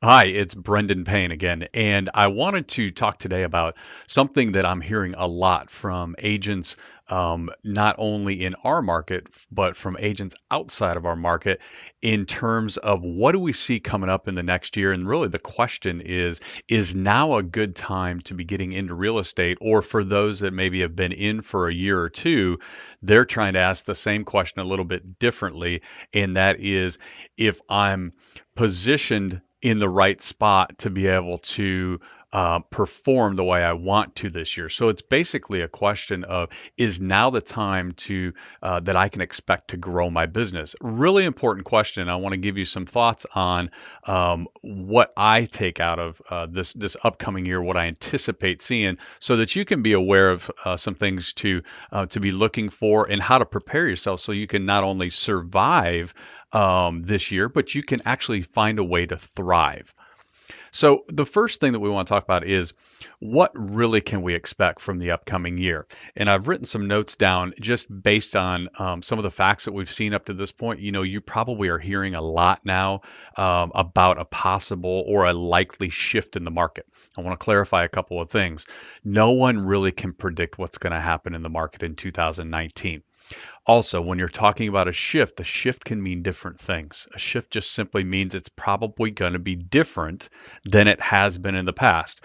Hi, it's Brendon Payne again, and I wanted to talk today about something that I'm hearing a lot from agents, not only in our market, but from agents outside of our market, in terms of what do we see coming up in the next year? And really, the question is now a good time to be getting into real estate? Or for those that maybe have been in for a year or two, they're trying to ask the same question a little bit differently, and that is if I'm positioned in the right spot to be able to perform the way I want to this year. So it's basically a question of is now the time to that I can expect to grow my business? Really important question. I want to give you some thoughts on what I take out of this upcoming year, what I anticipate seeing, so that you can be aware of some things to be looking for and how to prepare yourself so you can not only survive this year, but you can actually find a way to thrive. So, the first thing that we want to talk about is what really can we expect from the upcoming year? And I've written some notes down just based on some of the facts that we've seen up to this point. You know, you probably are hearing a lot now about a possible or a likely shift in the market. I want to clarify a couple of things. No one really can predict what's going to happen in the market in 2019. Also, when you're talking about a shift can mean different things. A shift just simply means it's probably going to be different than it has been in the past.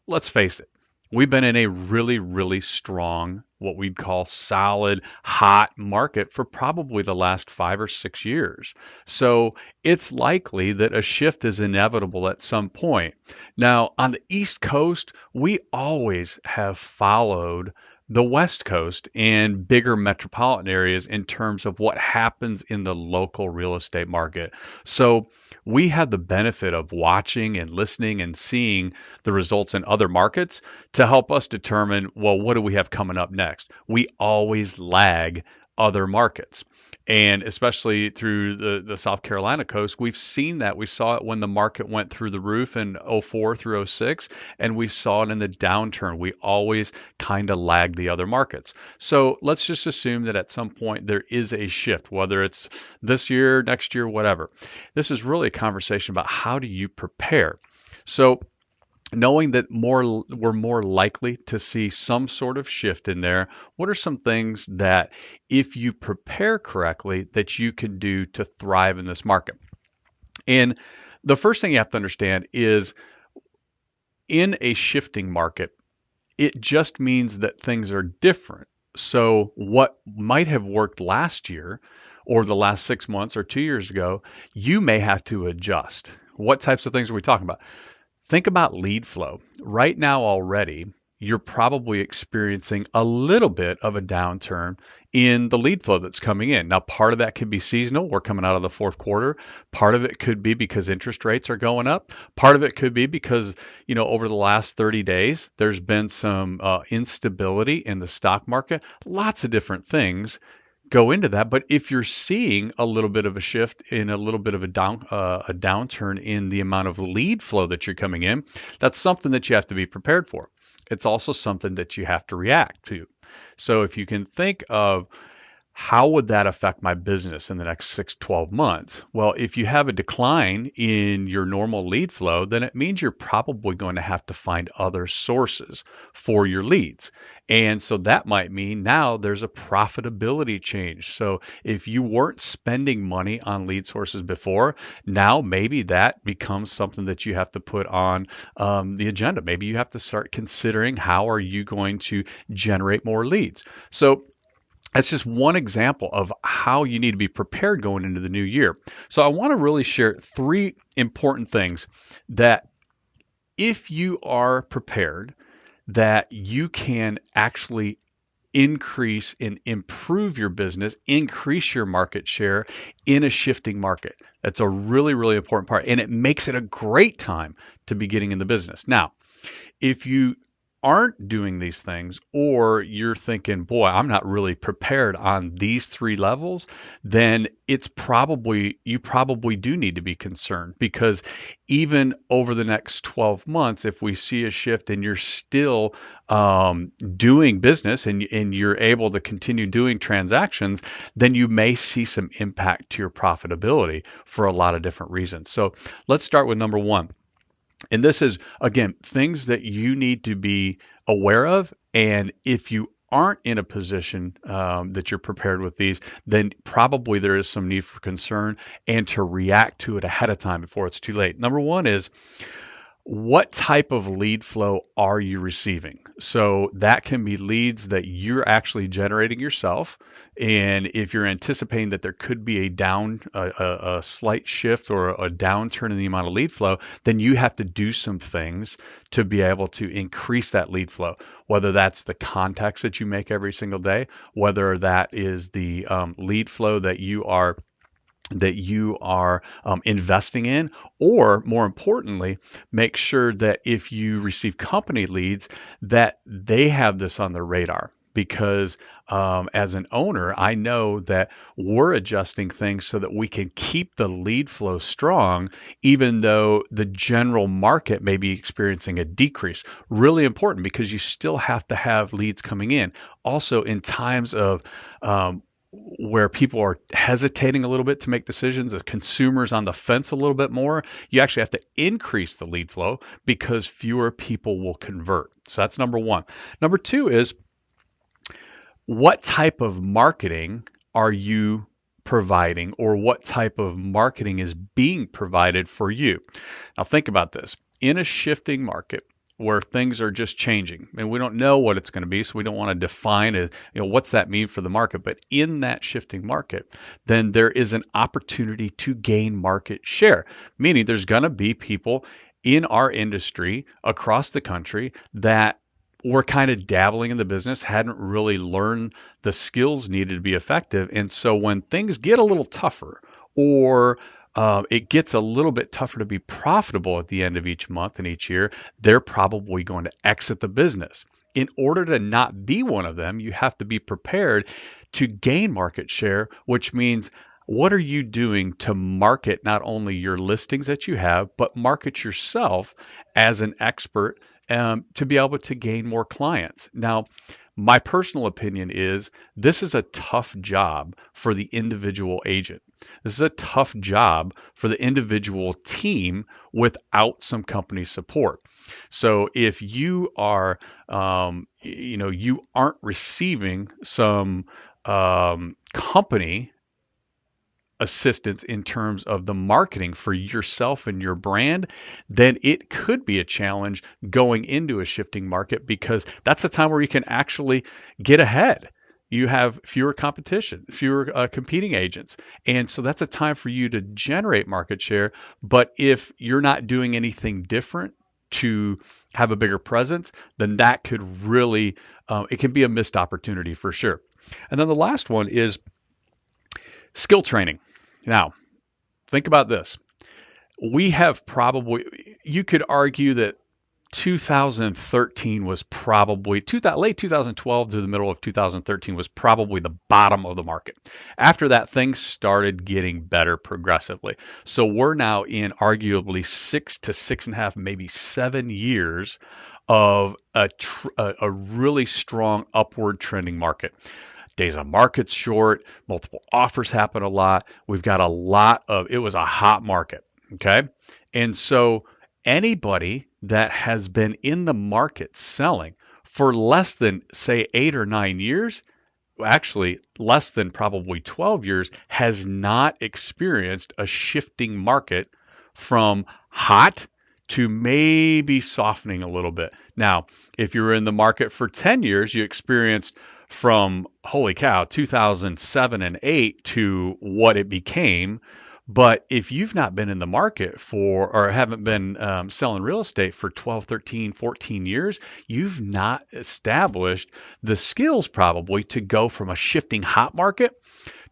Let's face it, we've been in a really, really strong, what we'd call solid, hot market for probably the last 5 or 6 years. So it's likely that a shift is inevitable at some point. Now, on the East Coast, we always have followed the West Coast and bigger metropolitan areas in terms of what happens in the local real estate market. So we have the benefit of watching and listening and seeing the results in other markets to help us determine, well, what do we have coming up next? We always lag other markets. And especially through the South Carolina coast, we've seen that. We saw it when the market went through the roof in '04 through '06, and we saw it in the downturn. We always kind of lag the other markets. So let's just assume that at some point there is a shift, whether it's this year, next year, whatever. This is really a conversation about how do you prepare. So knowing that we're more likely to see some sort of shift in there, what are some things that if you prepare correctly that you can do to thrive in this market? And the first thing you have to understand is in a shifting market, it just means that things are different. So what might have worked last year or the last 6 months or 2 years ago, you may have to adjust. What types of things are we talking about? Think about lead flow. Right now already, you're probably experiencing a little bit of a downturn in the lead flow that's coming in. Now, part of that could be seasonal. We're coming out of the fourth quarter. Part of it could be because interest rates are going up. Part of it could be because, over the last 30 days, there's been some instability in the stock market. Lots of different things go into that. But if you're seeing a little bit of a shift in a little bit of a downturn in the amount of lead flow that you're coming in, that's something that you have to be prepared for. It's also something that you have to react to. So if you can think of how would that affect my business in the next 6, 12 months? Well, if you have a decline in your normal lead flow, then it means you're probably going to have to find other sources for your leads. And so that might mean now there's a profitability change. So if you weren't spending money on lead sources before, now maybe that becomes something that you have to put on the agenda. Maybe you have to start considering how are you going to generate more leads. So that's just one example of how you need to be prepared going into the new year. So I want to really share three important things that if you are prepared, that you can actually increase and improve your business, increase your market share in a shifting market. That's a really, really important part. And it makes it a great time to be getting in the business. Now, if you aren't doing these things, or you're thinking, boy, I'm not really prepared on these three levels, then you probably do need to be concerned, because even over the next 12 months, if we see a shift and you're still doing business and you're able to continue doing transactions, then you may see some impact to your profitability for a lot of different reasons. So let's start with number one. And this is, again, things that you need to be aware of. And if you aren't in a position that you're prepared with these, then probably there is some need for concern and to react to it ahead of time before it's too late. Number one is, what type of lead flow are you receiving? So that can be leads that you're actually generating yourself. And if you're anticipating that there could be a slight shift or a downturn in the amount of lead flow, then you have to do some things to be able to increase that lead flow, whether that's the contacts that you make every single day, whether that is the lead flow that you are investing in, or more importantly, make sure that if you receive company leads, that they have this on their radar. Because as an owner, I know that we're adjusting things so that we can keep the lead flow strong, even though the general market may be experiencing a decrease. Really important, because you still have to have leads coming in. Also, in times of where people are hesitating a little bit to make decisions, the consumers on the fence a little bit more, you actually have to increase the lead flow because fewer people will convert. So that's number one. Number two is, what type of marketing are you providing, or what type of marketing is being provided for you? Now think about this. In a shifting market, where things are just changing and we don't know what it's going to be, so we don't want to define it, what's that mean for the market. But in that shifting market, then there is an opportunity to gain market share, meaning there's going to be people in our industry across the country that were kind of dabbling in the business, hadn't really learned the skills needed to be effective. And so when things get a little tougher, or it gets a little bit tougher to be profitable at the end of each month and each year, they're probably going to exit the business. In order to not be one of them, you have to be prepared to gain market share, which means, what are you doing to market not only your listings that you have, but market yourself as an expert to be able to gain more clients? Now, my personal opinion is this is a tough job for the individual agent. This is a tough job for the individual team without some company support. So if you are, you aren't receiving some company assistance in terms of the marketing for yourself and your brand, then it could be a challenge going into a shifting market, because that's a time where you can actually get ahead. You have fewer competition, fewer competing agents. And so that's a time for you to generate market share. But if you're not doing anything different to have a bigger presence, then that could really, it can be a missed opportunity for sure. And then the last one is skill training. Now, think about this. You could argue that 2013 was probably, late 2012 to the middle of 2013 was probably the bottom of the market. After that, things started getting better progressively. So we're now in arguably 6 to 6.5, maybe 7 years of a really strong upward trending market. Days on market's short, multiple offers happen a lot. We've got it was a hot market, okay? And so anybody that has been in the market selling for less than, say, 8 or 9 years, actually less than probably 12 years, has not experienced a shifting market from hot to maybe softening a little bit. Now, if you're in the market for 10 years, you experienced from, holy cow, 2007 and 8 to what it became. But if you've not been in the market or haven't been selling real estate for 12, 13, 14 years, you've not established the skills probably to go from a shifting hot market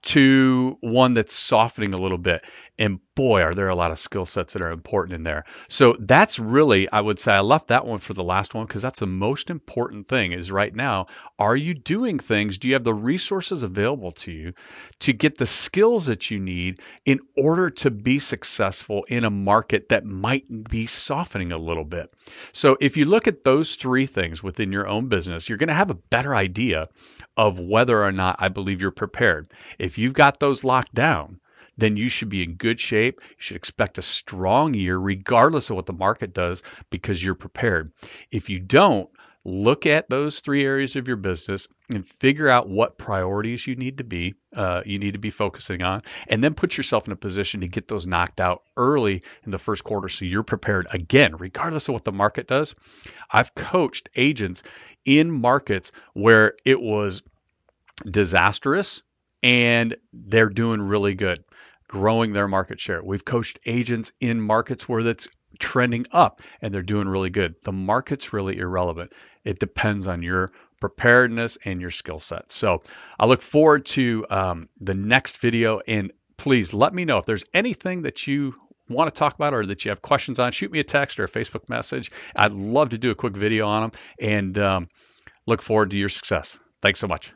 to one that's softening a little bit. And boy, are there a lot of skill sets that are important in there. So that's really, I would say, I left that one for the last one because that's the most important thing is right now, are you doing things? Do you have the resources available to you to get the skills that you need in order to be successful in a market that might be softening a little bit? So if you look at those three things within your own business, you're going to have a better idea of whether or not I believe you're prepared. If you've got those locked down, then you should be in good shape. You should expect a strong year regardless of what the market does because you're prepared. If you don't, look at those three areas of your business and figure out what priorities you need to be focusing on, and then put yourself in a position to get those knocked out early in the first quarter so you're prepared again, regardless of what the market does. I've coached agents in markets where it was disastrous and they're doing really good, growing their market share. We've coached agents in markets where that's trending up and they're doing really good. The market's really irrelevant. It depends on your preparedness and your skill set. So I look forward to the next video, and please let me know if there's anything that you want to talk about or that you have questions on. Shoot me a text or a Facebook message. I'd love to do a quick video on them, and look forward to your success. Thanks so much.